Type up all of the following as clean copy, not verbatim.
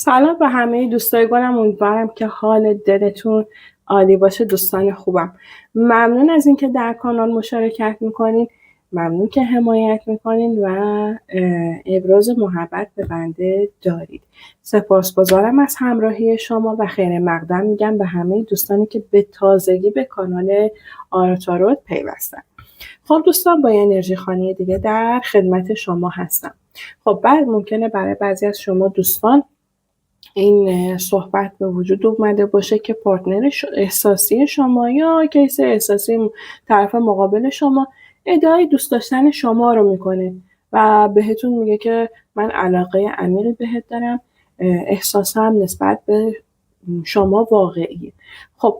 سلام به همه دوستای گلم، امیدوارم که حال دلتون عالی باشه. دوستان خوبم، ممنون از اینکه در کانال مشارکت میکنین، ممنون که حمایت میکنین و ابراز محبت به بنده دارید. سپاسگزارم از همراهی شما و خیر مقدم میگم به همه دوستانی که به تازگی به کانال آراتاروت پیوستن. خب دوستان، با یه انرژی خانی دیگه در خدمت شما هستم. خب بعد ممکنه برای بعضی از شما دوستان این صحبت به وجود اومده باشه که پارتنر احساسی شما یا کیس احساسی طرف مقابل شما ادعای دوست داشتن شما رو میکنه و بهتون میگه که من علاقه عمیقی بهت دارم، احساسم نسبت به شما واقعیه. خب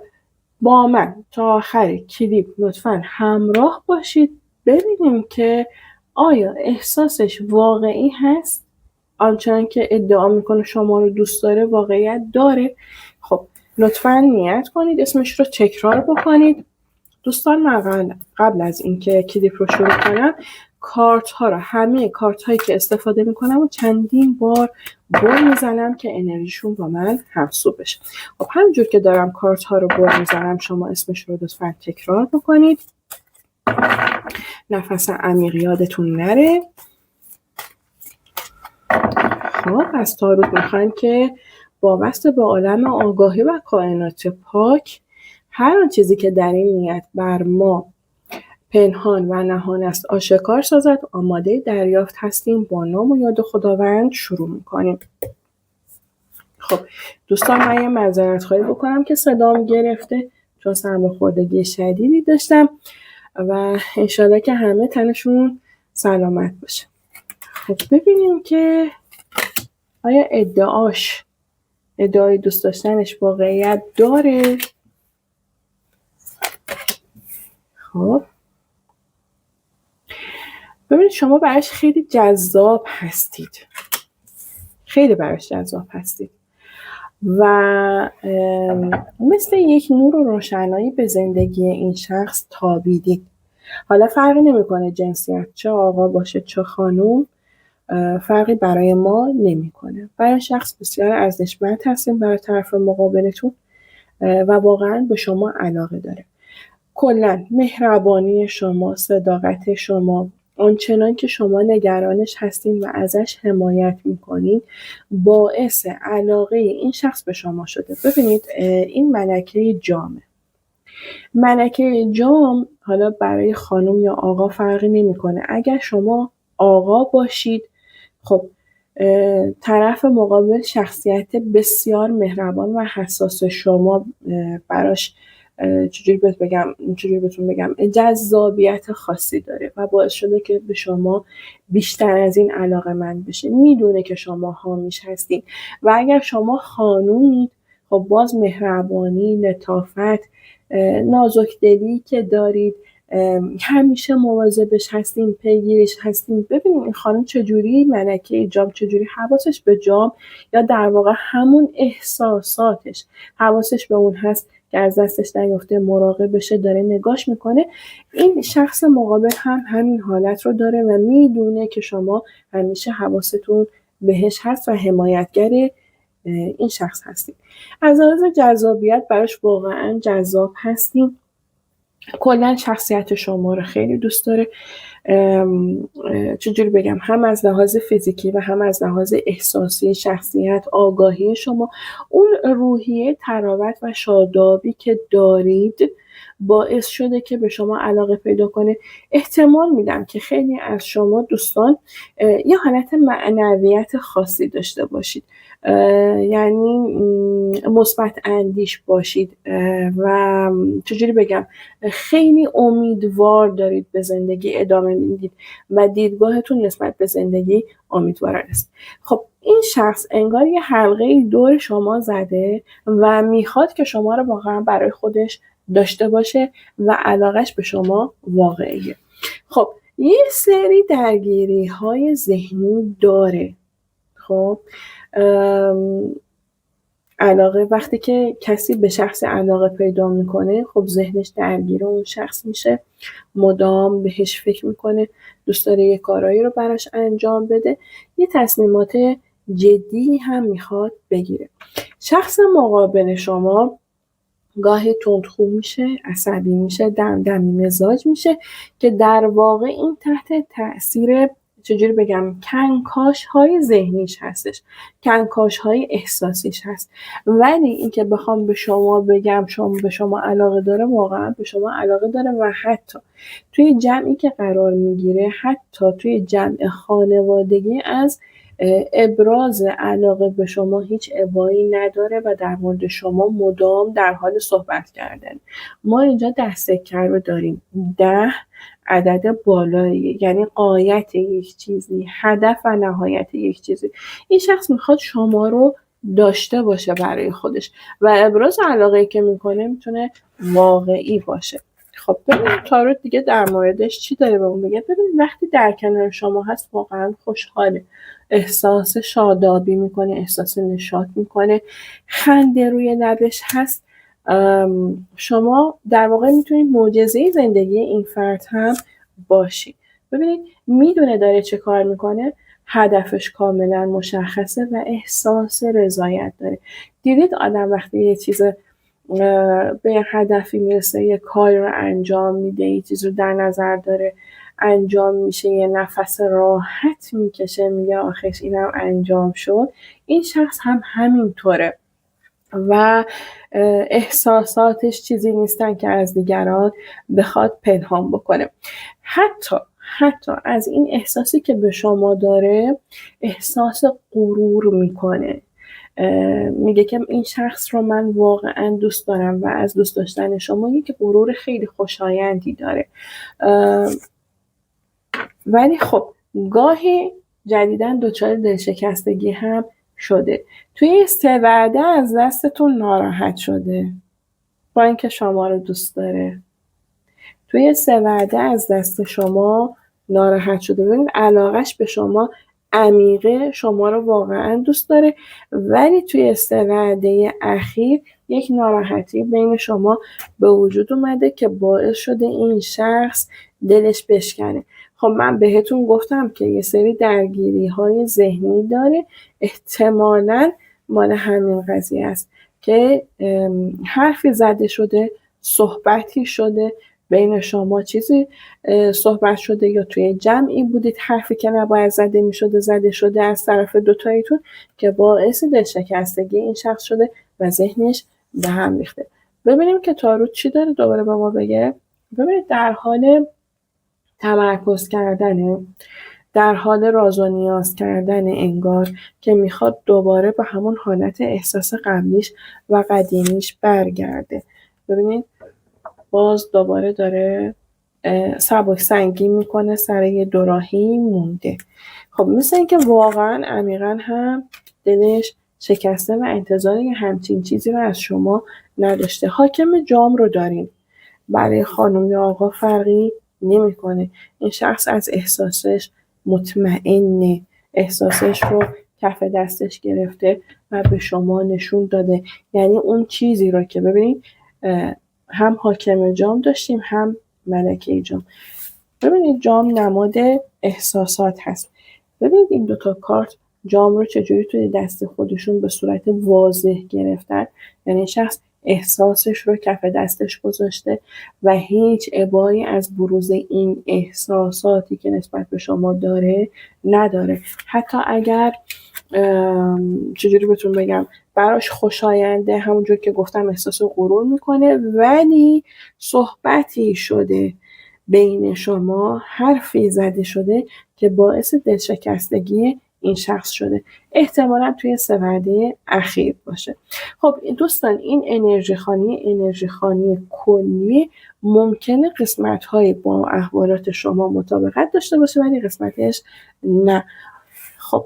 با من تا آخر کلیپ لطفاً همراه باشید ببینیم که آیا احساسش واقعی هست، آنچنان که ادعا میکنه شما رو دوست داره واقعیت داره. خب لطفاً نیت کنید اسمش رو تکرار بکنید. دوستان، من قبل از اینکه کلیپ رو شروع کنم کارت ها رو، همه کارت هایی که استفاده میکنم و چندین بار بر میزنم که انرژیشون با من همسو بشه. خب همینجور که دارم کارت ها رو بر میزنم شما اسمش رو لطفاً تکرار بکنید. نفس عمیق یادتون نره. خب از تاروت میخوایم که وابسته به عالم آگاهی و کائنات پاک هر آن چیزی که در این نیت بر ما پنهان و نهان است آشکار سازد. آماده دریافت هستیم. با نام و یاد خداوند شروع میکنیم. خب دوستان، من یه معذرت خواهی بکنم که صدام گرفته چون سرماخوردگی شدیدی داشتم و انشالله که همه تنشون سلامت باشه. خب ببینیم که آیا ادعای دوست داشتنش واقعیت داره؟ خب ببینید شما براش خیلی جذاب هستید، خیلی براش جذاب هستید و مثل یک نور و روشنایی به زندگی این شخص تابیدید. حالا فرقی نمیکنه جنسیت، چه آقا باشه چه خانوم، فرقی برای ما نمیکنه. برای شخص بسیار ارزشمند هستیم برای طرف مقابلتون و واقعا به شما علاقه داره. کلا مهربانی شما، صداقت شما، آنچنان که شما نگرانش هستین و ازش حمایت میکنین باعث علاقه این شخص به شما شده. ببینید این ملکه جامه. ملکه جام حالا برای خانم یا آقا فرقی نمیکنه. اگر شما آقا باشید، خب طرف مقابل شخصیت بسیار مهربان و حساس شما براش چجوری بهتون بگم جذابیت خاصی داره و باعث شده که به شما بیشتر از این علاقه‌مند بشه. میدونه که شما حامیش هستین و اگر شما خانومید خب باز مهربانی، لطافت، نازکدلی که دارید، همیشه مواظبش هستین، پیگیرش هستین. ببینید این خانم چجوری ملکه جام، چجوری حواسش به جام یا در واقع همون احساساتش حواسش به اون هست که از دستش نیفته، مراقب بشه، داره نگاش میکنه. این شخص مقابل هم همین حالت رو داره و میدونه که شما همیشه حواستون بهش هست و حمایتگر این شخص هستید. از لحاظ جذابیت براش واقعا جذاب هستین. کلا شخصیت شما رو خیلی دوست داره. چجوری بگم، هم از لحاظ فیزیکی و هم از لحاظ احساسی شخصیت، آگاهی شما، اون روحیه تراوت و شادابی که دارید باعث شده که به شما علاقه پیدا کنه. احتمال میدم که خیلی از شما دوستان یه حالت معنویت خاصی داشته باشید، یعنی مثبت اندیش باشید و چجوری بگم خیلی امیدوار دارید به زندگی ادامه میدید و دیدگاهتون نسبت به زندگی امیدوارانه است. خب این شخص انگار یه حلقه دور شما زده و میخواد که شما رو واقعا برای خودش داشته باشه و علاقش به شما واقعیه. خب یه سری درگیری های ذهنی داره. خب علاقه، وقتی که کسی به شخص علاقه پیدا میکنه خب ذهنش درگیر اون شخص میشه، مدام بهش فکر میکنه، دوست داره یه کارایی رو براش انجام بده، یه تصمیمات جدی هم میخواد بگیره. شخص مقابل شما گاهی تندخو میشه، عصبی میشه، دمدمی مزاج میشه که در واقع این تحت تاثیر چجوری بگم کنکاش های ذهنیش هستش، کنکاش های احساسیش هست. ولی اینکه بخوام به شما بگم شما به شما علاقه داره، واقعا به شما علاقه داره و حتی توی جمعی که قرار میگیره، حتی توی جمع خانوادگی از ابراز علاقه به شما هیچ ابایی نداره و در مورد شما مدام در حال صحبت کردن. ما اینجا 10 سکه رو داریم، 10 عدد بالایی، یعنی غایت یک چیزی، هدف و نهایت یک چیزی. این شخص میخواد شما رو داشته باشه برای خودش و ابراز علاقه‌ای که میکنه میتونه واقعی باشه. خب ببینیم تاروت دیگه در موردش چی داره بهمون بگه. ببینید وقتی در کنار شما هست واقعا خوشحاله، احساس شادابی میکنه، احساس نشاط میکنه، خنده روی لبش هست. شما در واقع میتونید معجزه زندگی این فرد هم باشید. ببینید میدونه داره چه کار میکنه، هدفش کاملا مشخصه و احساس رضایت داره. دیدید آدم وقتی یه چیز به هدفی میرسه، یه کار رو انجام میده، یه چیز رو در نظر داره انجام میشه، یه نفس راحت میکشه، میگه آخرش اینم انجام شد. این شخص هم همینطوره و احساساتش چیزی نیستن که از دیگران بخواد پنهان بکنه. حتی از این احساسی که به شما داره احساس غرور میکنه، میگه که این شخص رو من واقعا دوست دارم و از دوست داشتن شما یک غرور خیلی خوشایندی داره. ولی خب گاهی جدیداً دچار دلشکستگی هم شده، توی 3 وعده از دستتون ناراحت شده با اینکه شما رو دوست داره، توی 3 وعده از دست شما ناراحت شده. ببینید علاقش به شما عمیقه، شما رو واقعا دوست داره، ولی توی 3 وعده اخیر یک ناراحتی بین شما به وجود اومده که باعث شده این شخص دلش بشکنه. خب من بهتون گفتم که یه سری درگیری‌های ذهنی داره، احتمالاً مال همین قضیه است که حرفی زده شده، صحبتی شده بین شما، چیزی صحبت شده یا توی جمعی بودید حرفی که نباید زده شده از طرف دوتاییتون که باعث دلشکستگی این شخص شده و ذهنش به هم ریخته. ببینیم که تاروت چی داره دوباره به ما بگه. ببینید در حال تمرکز کردنه، در حال راز و نیاز کردن انگار که میخواد دوباره به همون حالت احساس قبلیش و قدیمیش برگرده. ببینید باز دوباره داره سبک سنگین میکنه، سر یه دوراهی مونده. خب مثل اینکه واقعا عمیقا هم دلش شکسته و انتظار یه همچین چیزی رو از شما نداشته. حاکم جام رو داریم، برای خانم یا آقا فرقی نمیکنه. این شخص از احساسش مطمئنه، احساسش رو کف دستش گرفته و به شما نشون داده. یعنی اون چیزی رو که ببینید هم حاکم جام داشتیم هم ملکه جام. ببینید جام نماد احساسات هست. ببینید این دوتا کارت جام رو چجوری توی دست خودشون به صورت واضح گرفتن. یعنی شخص احساسش رو کف دستش گذاشته و هیچ ابایی از بروز این احساساتی که نسبت به شما داره نداره. حتی اگر چجوری بهتون بگم براش خوشاینده، همونجور که گفتم احساس غرور میکنه، ولی صحبتی شده بین شما، حرفی زده شده که باعث دلشکستگی این شخص شده، احتمالا توی 3 وعده اخیر باشه. خب دوستان این انرژی خانی کلی ممکنه قسمت‌های با احوالات شما مطابقت داشته باشه ولی قسمتش نه. خب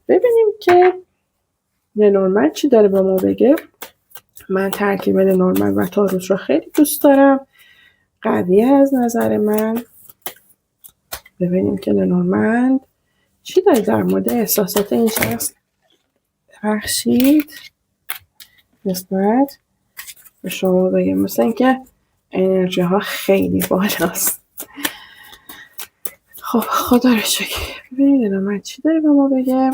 ببینیم که لنورمند چی داره به ما بگه. من ترکیب لنورمند و تاروت رو خیلی دوست دارم، قوی از نظر من. ببینیم که لنورمند چی داره در مورد احساسات این شخص بخشید نسبت به شما بگه. مثل اینکه انرژی ها خیلی بالاست. خب خدا رو شکر. ببینید لنورمند چی داره به ما بگه.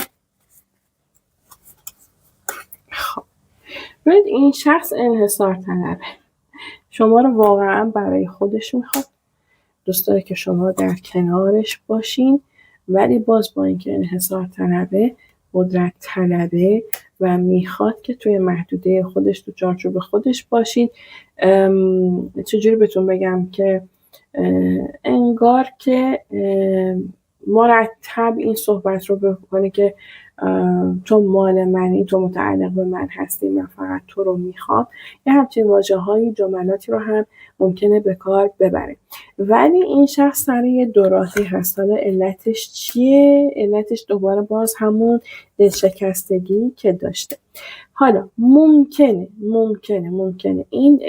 ببینید این شخص انحصار طلبه. شما رو واقعا برای خودش میخواد. دوست داره که شما در کنارش باشین، ولی باز با اینکه انحصار طلبه، قدرت طلبه و میخواد که توی محدوده خودش، تو چارچوب خودش باشین. چجوری بهتون بگم که انگار که مرتب این صحبت رو بکنه که تو مال منی، تو متعلق به من هستی، من فقط تو رو میخوام. یه همچین واژه‌هایی، جملاتی رو هم ممکنه به کار ببره. ولی این شخص سر یه دوراهی هست. حالا علتش چیه؟ علتش دوباره باز همون دلشکستگی که داشته. حالا ممکنه این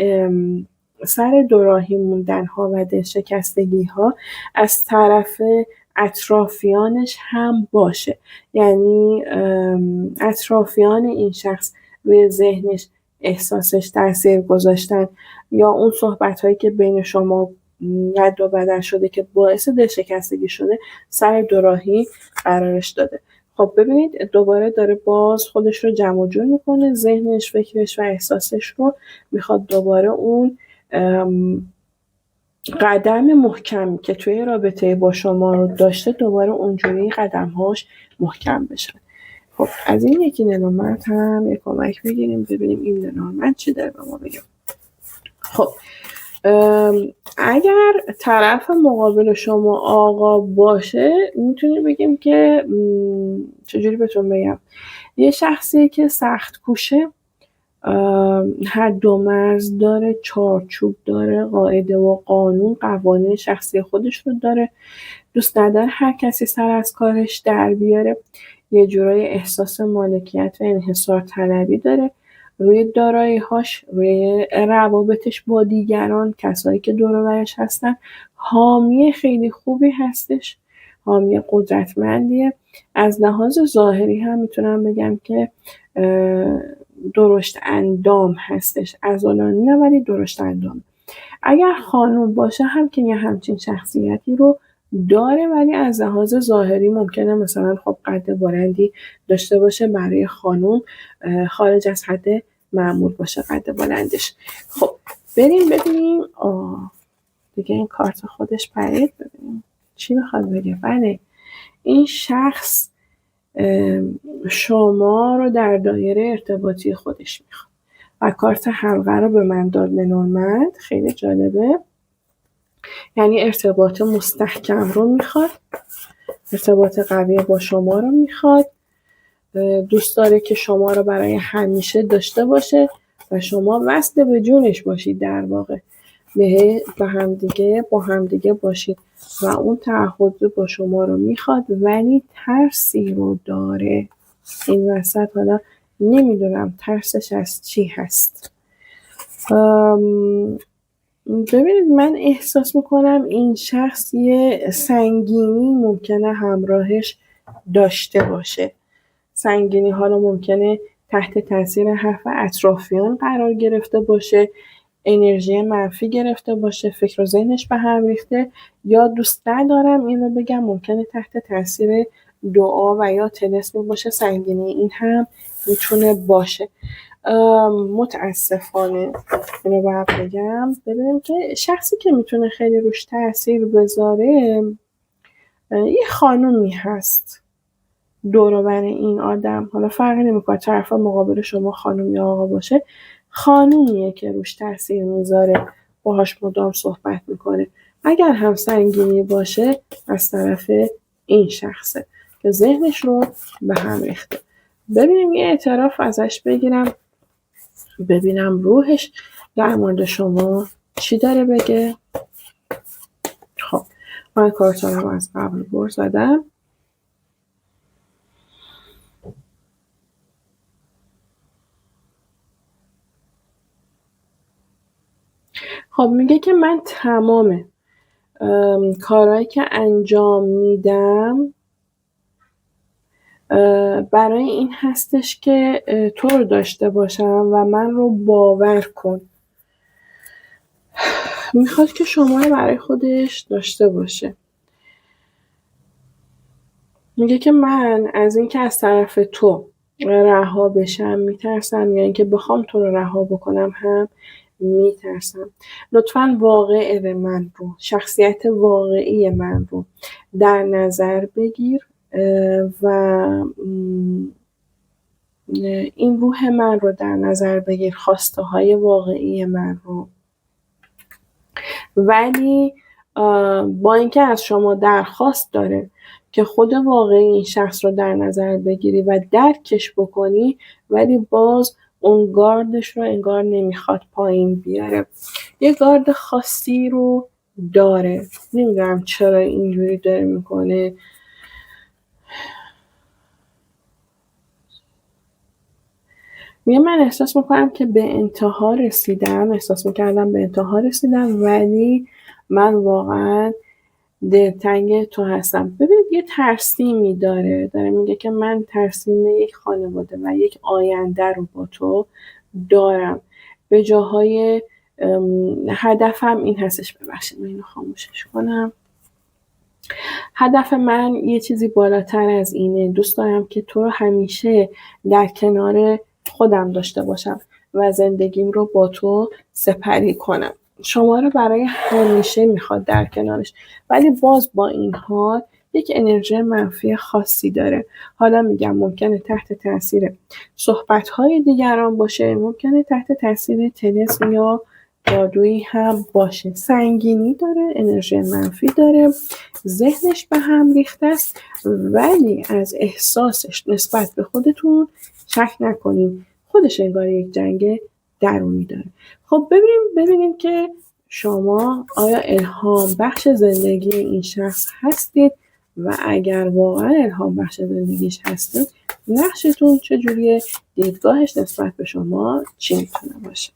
سر دوراهی موندن ها و دلشکستگی ها از طرف اطرافیانش هم باشه. یعنی اطرافیان این شخص روی ذهنش، احساسش تاثیر گذاشتن، یا اون صحبت هایی که بین شما رد و بدل شده که باعث دلشکستگی شده سر دوراهی قرارش داده. خب ببینید دوباره داره باز خودش رو جمع و جور میکنه، ذهنش، فکرش و احساسش رو میخواد دوباره اون قدم محکمی که توی رابطه با شما رو داشته دوباره اونجوری قدمهاش محکم بشن. خب از این یکی لنورمند هم یک کمک بگیریم ببینیم این لنورمند چی داره به ما بگه. خب اگر طرف مقابل شما آقا باشه میتونیم بگیم که چجوری بهتون بگم، یه شخصی که سخت کوشه، حد و مرز داره، چارچوب داره، قاعده و قانون، قوانین شخصی خودش رو داره، دوست نداره هر کسی سر از کارش در بیاره، یه جورای احساس مالکیت و انحصار طلبی داره روی دارایی‌هاش، روی روابطش با دیگران، کسایی که دور و برش هستن، حامی خیلی خوبی هستش، حامی قدرتمندیه. از لحاظ ظاهری هم میتونم بگم که درشت اندام هستش، عضلانی نه ولی درشت اندام. اگر خانوم باشه هم که یه همچین شخصیتی رو داره، ولی از لحاظ ظاهری ممکنه مثلا خب قد بلندی داشته باشه، برای خانوم خارج از حد معمول باشه قد بلندش. خب بریم ببینیم دیگه این کارت خودش پرید، ببینیم چی میخواد بگه. بله این شخص شما رو در دایره ارتباطی خودش میخواد و کارت حلقه رو به من داد لنورمند. خیلی جالبه، یعنی ارتباط مستحکم رو میخواد، ارتباط قوی با شما رو میخواد، دوست داره که شما رو برای همیشه داشته باشه و شما وصل به جونش باشید، در واقع با همدیگه باشید و اون تعهد با شما رو میخواد، ولی ترسی رو داره این وسط. حالا نمیدونم ترسش از چی هست. ببینید من احساس میکنم این شخص یه سنگینی ممکنه همراهش داشته باشه. سنگینی ها رو ممکنه تحت تاثیر حرف اطرافیان قرار گرفته باشه، انرژی منفی گرفته باشه، فکر و ذهنش به هم ریخته، یا دوست ندارم این رو بگم ممکنه تحت تاثیر دعا و یا طلسمی باشه. سنگینی این هم میتونه باشه. متاسفانه اینو باید بگم. ببینیم که شخصی که میتونه خیلی روش تاثیر بذاره یه خانومی هست دور و بر این آدم. حالا فرقی نمیکنه طرف مقابل شما خانوم یا آقا باشه، خانومیه که روش تاثیر میذاره، باهاش مدام صحبت میکنه. اگر هم سنگینی باشه از طرف این شخصه که ذهنش رو به هم ریخته. ببینیم یه اعتراف ازش بگیرم، ببینم روحش در مورد شما چی داره بگه. خب من کارتارم از قبل بر زدم. خب میگه که من تمام کارهایی که انجام میدم برای این هستش که تو رو داشته باشم و من رو باور کن. میخواد که شما رو برای خودش داشته باشه. میگه که من از این که از طرف تو رها بشم میترسم، یا اینکه بخوام تو رو رها بکنم هم میترسم. لطفاً واقع من رو، شخصیت واقعی من رو در نظر بگیر و این روح من رو در نظر بگیر، خواسته های واقعی من رو. ولی با اینکه از شما درخواست داره که خود واقعی این شخص رو در نظر بگیری و درکش بکنی، ولی باز اون گاردش رو انگار نمیخواد پایین بیاره. یه گارد خاصی رو داره، نمیدونم چرا اینجوری داره میکنه. من احساس میکنم که به انتها رسیدم، احساس میکردم به انتها رسیدم، ولی من واقعا دلتنگ تو هستم. ببین یه ترسیمی داره میگه که من ترسیم یک خانواده و یک آینده رو با تو دارم. به جاهای هدفم این هستش، ببخشید من اینو خاموشش کنم. هدف من یه چیزی بالاتر از اینه. دوست دارم که تو رو همیشه در کنار خودم داشته باشم و زندگیم رو با تو سپری کنم. شما رو برای همیشه میخواد در کنارش، ولی باز با این حال یک انرژی منفی خاصی داره. حالا میگم ممکنه تحت تاثیر صحبت‌های دیگران باشه، ممکنه تحت تاثیر طلسم یا جادویی هم باشه. سنگینی داره، انرژی منفی داره، ذهنش به هم ریخته است، ولی از احساسش نسبت به خودتون شک نکنین. خودش انگار یک جنگ درونی داره. خب ببینیم که شما آیا الهام بخش زندگی این شخص هستید؟ و اگر واقعا الهام بخش زندگیش هستید، نقشتون چجوریه؟ دیدگاهش نسبت به شما چی میتونه باشه؟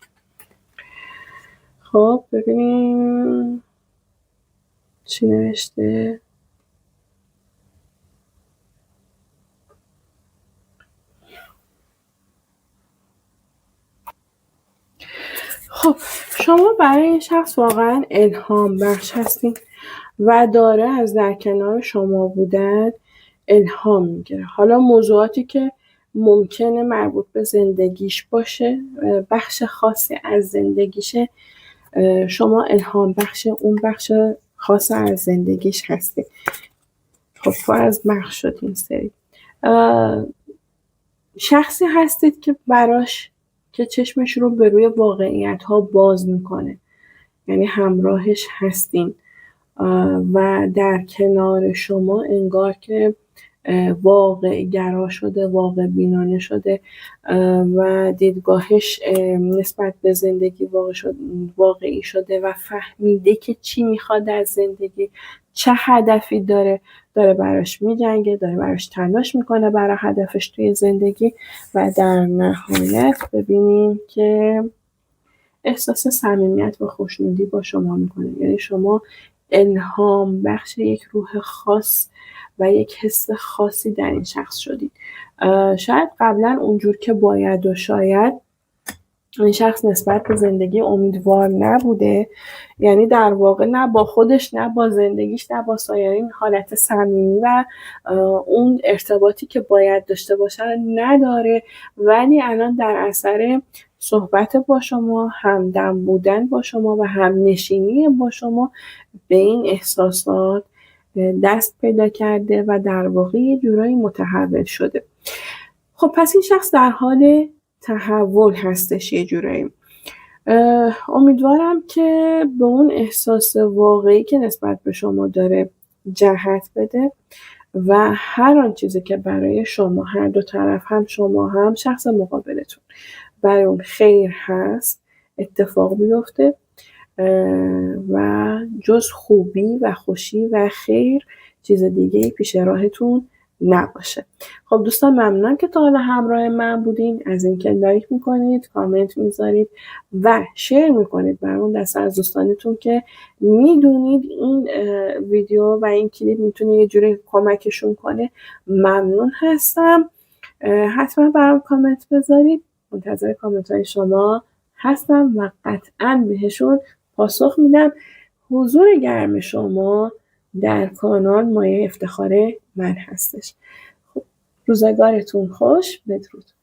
خب ببینیم چی نوشته. خب شما برای این شخص واقعا الهام بخش هستین و داره از در کنار شما بودن الهام میگیره. حالا موضوعاتی که ممکنه مربوط به زندگیش باشه، بخش خاصی از زندگیشه، شما الهام بخش اون بخش خاص از زندگیش هستی. خب تو از بخش شد این سری. شخصی هستید که براش که چشمش رو به روی واقعیت ها باز میکنه، یعنی همراهش هستین و در کنار شما انگار که واقع گرا شده، واقع بینانه شده و دیدگاهش نسبت به زندگی واقعی شده و فهمیده که چی میخواد از زندگی، چه هدفی داره براش میجنگه، داره براش تلاش میکنه برای هدفش توی زندگی. و در نهایت ببینیم که احساس صمیمیت و خوشنودی با شما میکنه، یعنی شما الهام بخش یک روح خاص و یک حس خاصی در این شخص شدید. شاید قبلا اونجور که باید و شاید این شخص نسبت به زندگی امیدوار نبوده، یعنی در واقع نه با خودش، نه با زندگیش، نه با سایرین حالت صمیمی و اون ارتباطی که باید داشته باشه نداره، ولی الان در اثر صحبت با شما، همدم بودن با شما و همنشینی با شما به این احساسات دست پیدا کرده و در واقع یه جورایی متحول شده. خب پس این شخص در حال تحول هستش یه جورایی. امیدوارم که به اون احساس واقعی که نسبت به شما داره جهت بده و هر آن چیزی که برای شما، هر دو طرف، هم شما هم شخص مقابلتون، برای اون خیر هست اتفاق بیفته و جز خوبی و خوشی و خیر چیز دیگه پیش راهتون نباشه. خب دوستان ممنونم که تا حالا همراه من بودین. از اینکه لایک میکنید، کامنت میذارید و شیر میکنید برامون دست از دوستانتون که میدونید این ویدیو و این کلیپ میتونه یه جوری کمکشون کنه. ممنون هستم. حتما برام کامنت بذارید. منتظر کامنت های شما هستم و قطعا بهشون پاسخ میدم. حضور گرم شما در کانال مایه افتخار من هستش. خب روزگارتون خوش. بدرود.